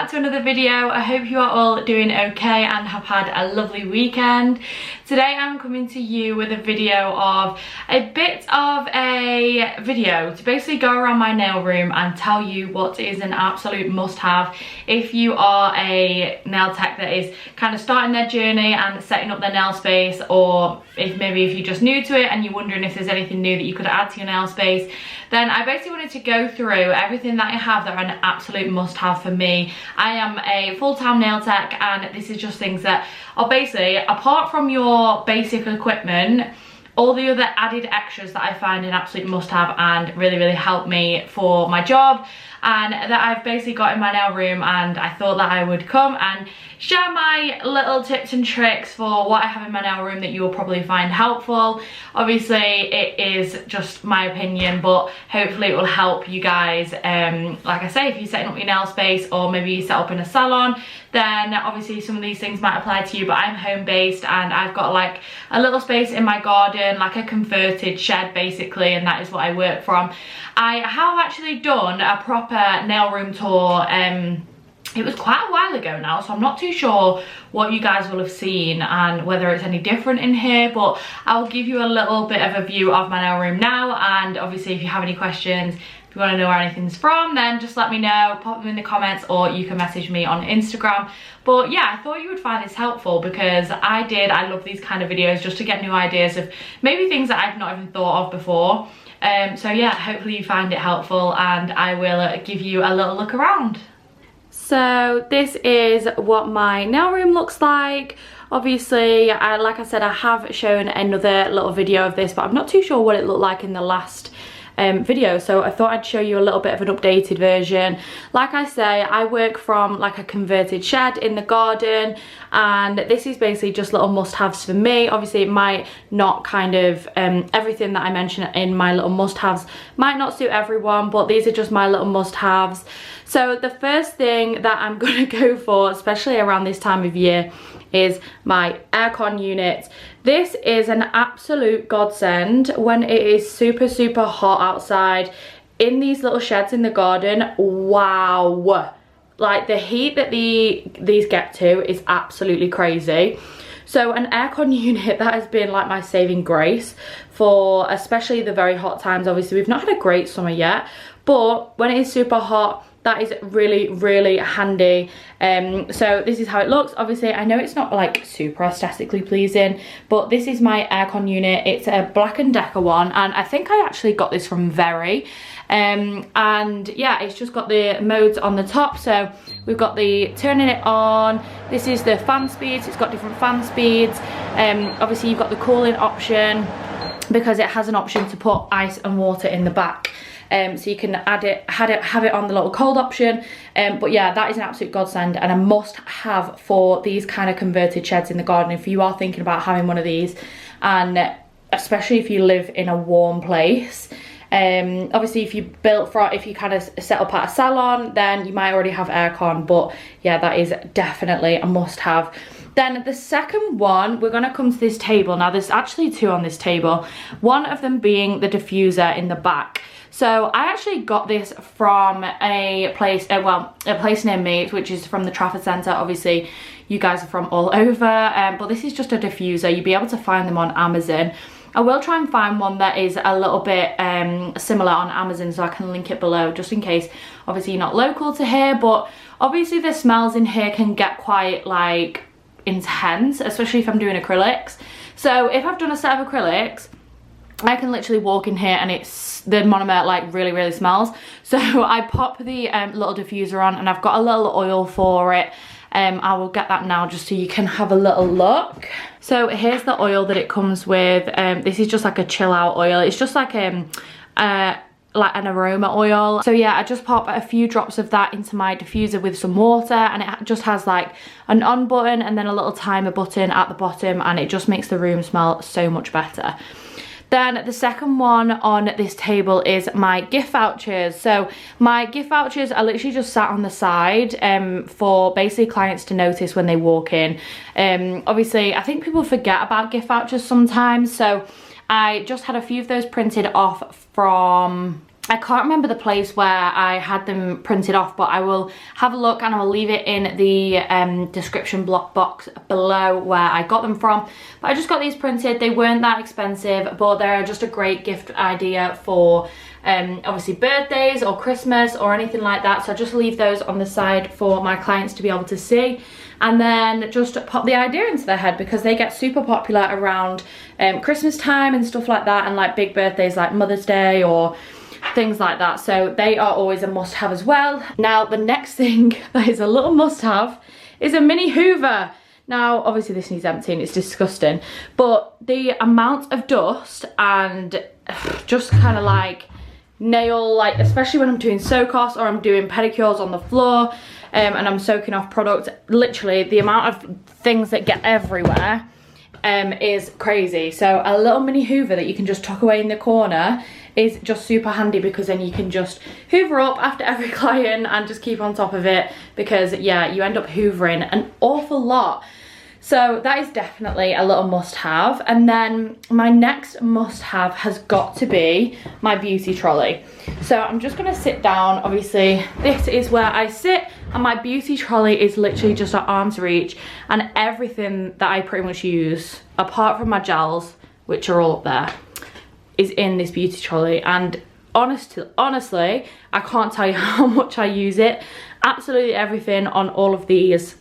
back to another video. I hope you are all doing okay and have had a lovely weekend. Today I'm coming to you with a video of a bit of a video to basically go around my nail room and tell you what is an absolute must-have if you are a nail tech that is kind of starting their journey and setting up their nail space, or if you're just new to it and you're wondering if there's anything new that you could add to your nail space. Then I basically wanted to go through everything that I have that are an absolute must-have for me. I am a full-time nail tech, and this is just things that are basically, apart from your basic equipment, all the other added extras that I find an absolute must-have and really help me for my job, and that I've basically got in my nail room. And I thought that I would come and share my little tips and tricks for what I have in my nail room that you will probably find helpful. Obviously it is just my opinion, but hopefully it will help you guys. Like I say, if you're setting up your nail space, or maybe you set up in a salon, then obviously some of these things might apply to you. But I'm home based and I've got like a little space in my garden, like a converted shed basically, and that is what I work from. I have actually done a proper nail room tour. It was quite a while ago now, so I'm not too sure what you guys will have seen and whether it's any different in here, but I'll give you a little bit of a view of my nail room now. And obviously if you have any questions, if you want to know where anything's from, then just let me know, pop them in the comments, or you can message me on Instagram. But yeah, I thought you would find this helpful because I love these kind of videos just to get new ideas of maybe things that I've not even thought of before. So yeah, hopefully you find it helpful, and I will give you a little look around. So this is what my nail room looks like. Obviously, like I said, I have shown another little video of this, but I'm not too sure what it looked like in the last video, so I thought I'd show you a little bit of an updated version. Like I say, I work from like a converted shed in the garden, and this is basically just little must-haves for me. Obviously it might not kind of everything that I mention in my little must-haves might not suit everyone, but these are just my little must-haves. So the first thing that I'm gonna go for, especially around this time of year, is my aircon unit. This is an absolute godsend when it is super hot outside in these little sheds in the garden. Wow, like the heat that these get to is absolutely crazy. So an aircon unit, that has been like my saving grace for especially the very hot times. Obviously we've not had a great summer yet, but when it is super hot, that is really handy. So this is how it looks. Obviously I know it's not like super aesthetically pleasing, but this is my aircon unit. It's a Black & Decker one, and I think I actually got this from Very. And yeah, it's just got the modes on the top. So we've got the turning it on. This is the fan speeds. It's got different fan speeds. Obviously you've got the cooling option because it has an option to put ice and water in the back. So you can have it on the little cold option. But yeah, that is an absolute godsend and a must have for these kind of converted sheds in the garden if you are thinking about having one of these, and especially if you live in a warm place. Obviously if you kind of set up at a salon, then you might already have aircon, but yeah, that is definitely a must have. Then the second one, we're gonna come to this table. Now there's actually two on this table, one of them being the diffuser in the back. So I actually got this from a place, a place near me, which is from the Trafford Centre. Obviously you guys are from all over, but this is just a diffuser. You'll be able to find them on Amazon. I will try and find one that is a little bit similar on Amazon, so I can link it below just in case obviously you're not local to here. But obviously the smells in here can get quite like intense, especially if I'm doing acrylics. So if I've done a set of acrylics, I can literally walk in here and the monomer like really smells. So I pop the little diffuser on, and I've got a little oil for it. I will get that now just so you can have a little look. So here's the oil that it comes with. This is just like a chill out oil. It's just like an aroma oil. So yeah, I just pop a few drops of that into my diffuser with some water, and it just has like an on button and then a little timer button at the bottom, and it just makes the room smell so much better. Then the second one on this table is my gift vouchers. So my gift vouchers are literally just sat on the side for basically clients to notice when they walk in. Obviously I think people forget about gift vouchers sometimes, so I just had a few of those printed off from I can't remember the place where I had them printed off, but I will have a look and I'll leave it in the description box below where I got them from. But I just got these printed. They weren't that expensive, but they're just a great gift idea for obviously birthdays or Christmas or anything like that. So I just leave those on the side for my clients to be able to see, and then just pop the idea into their head, because they get super popular around Christmas time and stuff like that, and like big birthdays like Mother's Day or things like that. So they are always a must-have as well. Now the next thing that is a little must-have is a mini hoover. Now obviously this needs emptying, it's disgusting, but the amount of dust and just kind of like nail, like especially when I'm doing soak-offs or I'm doing pedicures on the floor and I'm soaking off product, literally the amount of things that get everywhere is crazy. So a little mini hoover that you can just tuck away in the corner is just super handy, because then you can just hoover up after every client and just keep on top of it, because yeah, you end up hoovering an awful lot. So that is definitely a little must-have. And then my next must-have has got to be my beauty trolley. So I'm just gonna sit down. Obviously this is where I sit, and my beauty trolley is literally just at arm's reach, and everything that I pretty much use apart from my gels, which are all up there, is in this beauty trolley. And honestly, I can't tell you how much I use it. Absolutely everything on all of these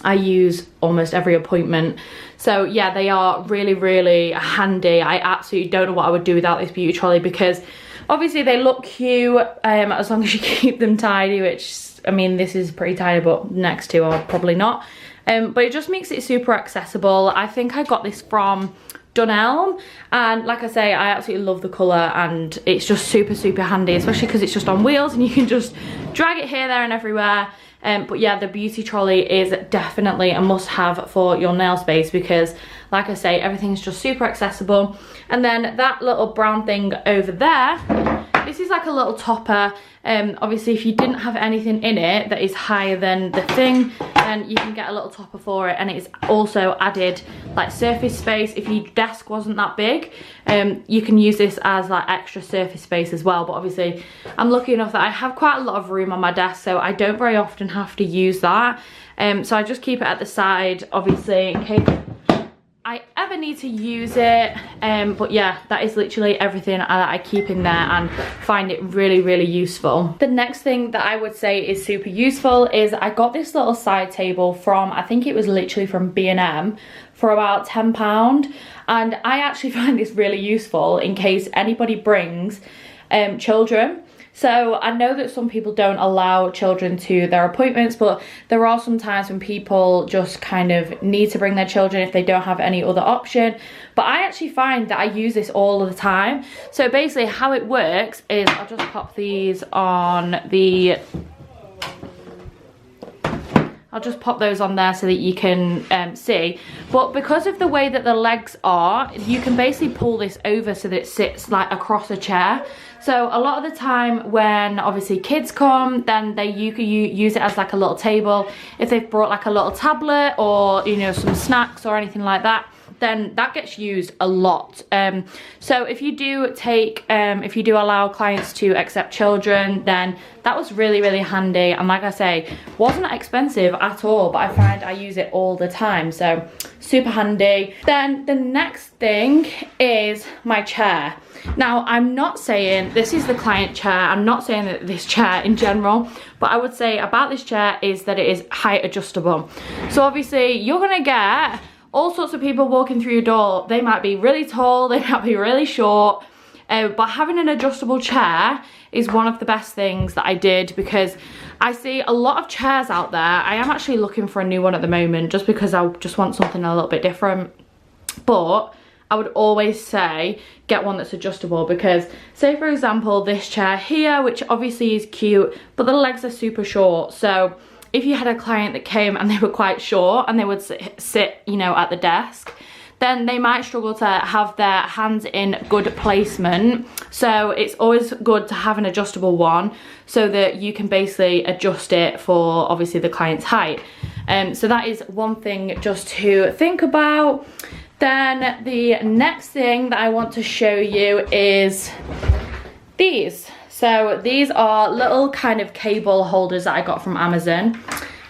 I use almost every appointment. So yeah, they are really, really handy. I absolutely don't know what I would do without this beauty trolley, because obviously they look cute as long as you keep them tidy, which, I mean, this is pretty tidy, but next to are probably not. But it just makes it super accessible. I think I got this from Dunelm, and like I say, I absolutely love the colour, and it's just super, super handy, especially because it's just on wheels and you can just drag it here, there and everywhere. But yeah, the beauty trolley is definitely a must-have for your nail space, because like I say, everything's just super accessible. And then that little brown thing over there, this is like a little topper. Obviously if you didn't have anything in it that is higher than the thing, then you can get a little topper for it, and it's also added like surface space. If your desk wasn't that big, you can use this as like extra surface space as well. But obviously I'm lucky enough that I have quite a lot of room on my desk, so I don't very often have to use that. So I just keep it at the side, obviously, in case I ever need to use it. But yeah, that is literally everything that I keep in there and find it really, really useful. The next thing that I would say is super useful is I got this little side table from, I think it was literally from B&M, for about £10, and I actually find this really useful in case anybody brings children. So I know that some people don't allow children to their appointments, but there are some times when people just kind of need to bring their children if they don't have any other option. But I actually find that I use this all the time. So basically how it works is I'll just pop these on the... I'll just pop those on there so that you can see. But because of the way that the legs are, you can basically pull this over so that it sits like across a chair. So a lot of the time when obviously kids come, then you can use it as like a little table. If they've brought like a little tablet or, you know, some snacks or anything like that, then that gets used a lot. So if you do take, if you do allow clients to accept children, then that was really, really handy. And like I say, wasn't expensive at all, but I find I use it all the time. So super handy. Then the next thing is my chair. Now, I'm not saying this is the client chair. I'm not saying that this chair in general, but I would say about this chair is that it is height adjustable. So obviously you're gonna get all sorts of people walking through your door. They might be really tall, they might be really short, but having an adjustable chair is one of the best things that I did, because I see a lot of chairs out there. I am actually looking for a new one at the moment just because I just want something a little bit different. But I would always say get one that's adjustable, because say for example this chair here, which obviously is cute, but the legs are super short. So if you had a client that came and they were quite short and they would sit, you know, at the desk, then they might struggle to have their hands in good placement. So it's always good to have an adjustable one so that you can basically adjust it for obviously the client's height. So that is one thing just to think about. Then the next thing that I want to show you is these. So these are little kind of cable holders that I got from Amazon.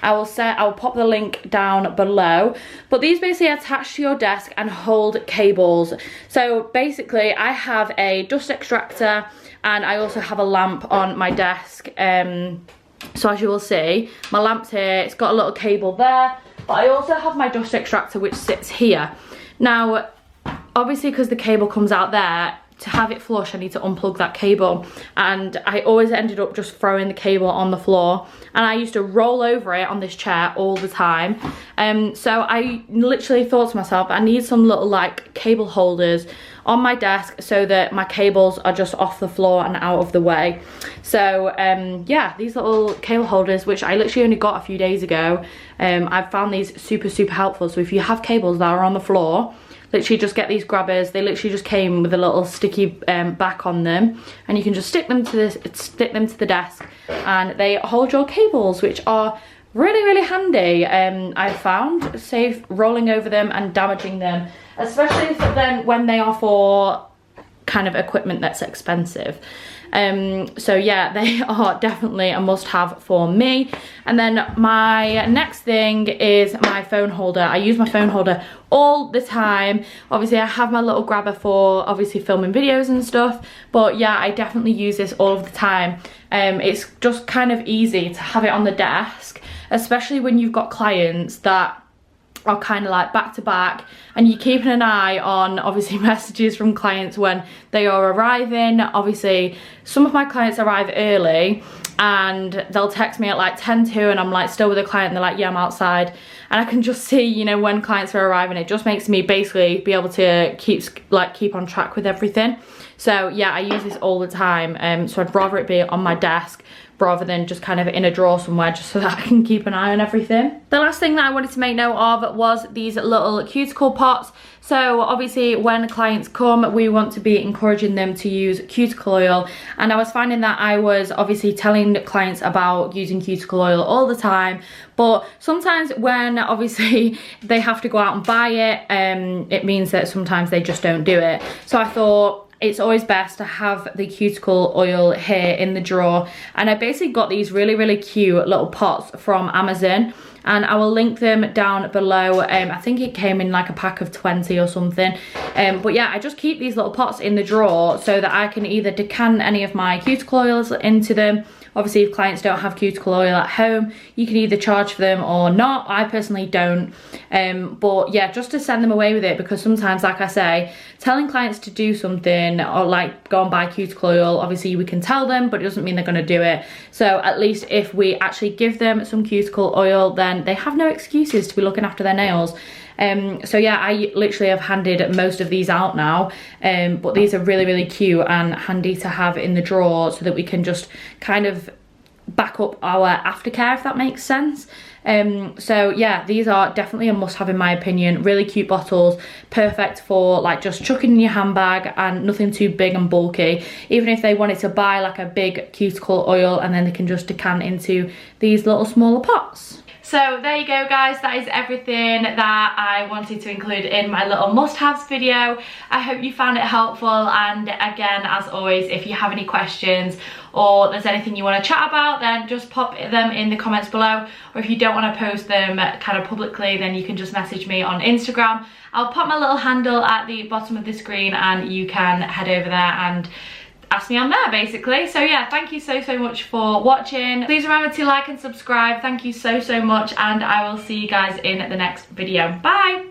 I'll pop the link down below, but these basically attach to your desk and hold cables. So basically I have a dust extractor and I also have a lamp on my desk. So as you will see, my lamp's here, it's got a little cable there, but I also have my dust extractor which sits here. Now obviously because the cable comes out there, to have it flush I need to unplug that cable, and I always ended up just throwing the cable on the floor, and I used to roll over it on this chair all the time. So I literally thought to myself, I need some little like cable holders on my desk so that my cables are just off the floor and out of the way. So yeah, these little cable holders, which I literally only got a few days ago, I've found these super helpful. So if you have cables that are on the floor, literally just get these grabbers. They literally just came with a little sticky back on them, and you can just stick them to the desk, and they hold your cables, which are really handy. I've found save rolling over them and damaging them, especially then when they are for kind of equipment that's expensive. So yeah, they are definitely a must-have for me. And then my next thing is my phone holder. I use my phone holder all the time. Obviously I have my little grabber for obviously filming videos and stuff, but yeah, I definitely use this all of the time. It's just kind of easy to have it on the desk, especially when you've got clients that are kind of like back to back, and you're keeping an eye on obviously messages from clients when they are arriving. Obviously some of my clients arrive early and they'll text me at like 10 to, and I'm like still with a client, and they're like, yeah, I'm outside, and I can just see, you know, when clients are arriving. It just makes me basically be able to keep on track with everything. So yeah, I use this all the time. So I'd rather it be on my desk rather than just kind of in a drawer somewhere, just so that I can keep an eye on everything. The last thing that I wanted to make note of was these little cuticle pots. So obviously when clients come, we want to be encouraging them to use cuticle oil, and I was finding that I was obviously telling clients about using cuticle oil all the time, but sometimes when obviously they have to go out and buy it, it means that sometimes they just don't do it. So I thought it's always best to have the cuticle oil here in the drawer, and I basically got these really cute little pots from Amazon, and I will link them down below. I think it came in like a pack of 20 or something, but yeah, I just keep these little pots in the drawer so that I can either decant any of my cuticle oils into them. Obviously if clients don't have cuticle oil at home, you can either charge for them or not. I personally don't, but yeah, just to send them away with it, because sometimes, like I say, telling clients to do something or like go and buy cuticle oil, obviously we can tell them, but it doesn't mean they're going to do it. So at least if we actually give them some cuticle oil, then they have no excuses to be looking after their nails. So yeah, I literally have handed most of these out now, but these are really cute and handy to have in the drawer so that we can just kind of back up our aftercare, if that makes sense. So yeah, these are definitely a must-have in my opinion. Really cute bottles, perfect for like just chucking in your handbag, and nothing too big and bulky. Even if they wanted to buy like a big cuticle oil, and then they can just decant into these little smaller pots. So there you go guys, that is everything that I wanted to include in my little must-haves video. I hope you found it helpful, and again, as always, if you have any questions or there's anything you want to chat about, then just pop them in the comments below, or if you don't want to post them kind of publicly, then you can just message me on Instagram. I'll pop my little handle at the bottom of the screen, and you can head over there and ask me on there basically. So yeah, thank you so much for watching. Please remember to like and subscribe. Thank you so much, and I will see you guys in the next video. Bye.